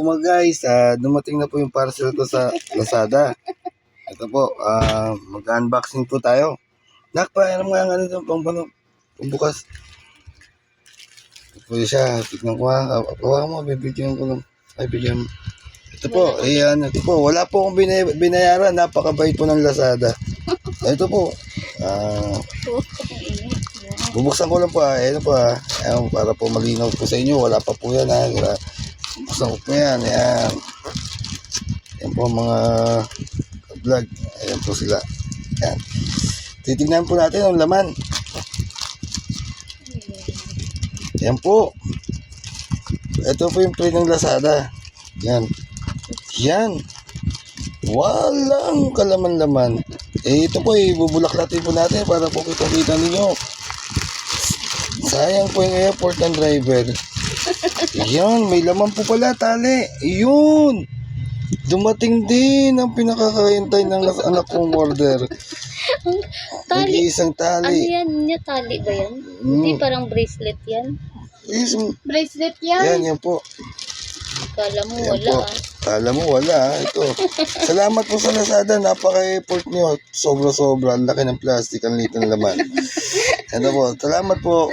Mga guys, dumating na po yung parcel ko sa Lazada. Ito po, mag-unboxing po tayo. Nakpa, mga ano ito, pambukas. Ito po siya, tignan ko ha. Kawa mo, bibigyan ko lang. Ay, bigyan mo. Ito po, ayan, ito po. Wala po akong binayaran. Napakabait po ng Lazada. Ito po, bubuksan ko lang po ha. Ito po ha. Ayan, para po malinaw po sa inyo. Wala pa po yan ha. Buksan ko po yan. Ayan. Ayan po mga vlog. Ayan po sila. Ayan. Titignan po natin ang laman. Ayan po. Ito po yung tray ng Lazada. Ayan. Yan. Walang kalaman-laman. Ito po, ibubulaklatin po natin para po kita-kita ninyo. Sayang po yung airport ng driver. Yan, may laman po pala, tali. Yun. Dumating din ang pinakakahintay ng anak kong order. Tali. Isang tali. Ano yan? Tali ba yan? Hindi, parang bracelet yan. Bracelet yan. Yan po. Kala mo Ayan wala po. ah. Kala mo wala. Ito. Salamat po sa Lazada. Napaka-effort nyo. Sobra-sobra. Ang laki ng plastic. Ang liit ng laman. Ano po. Salamat po.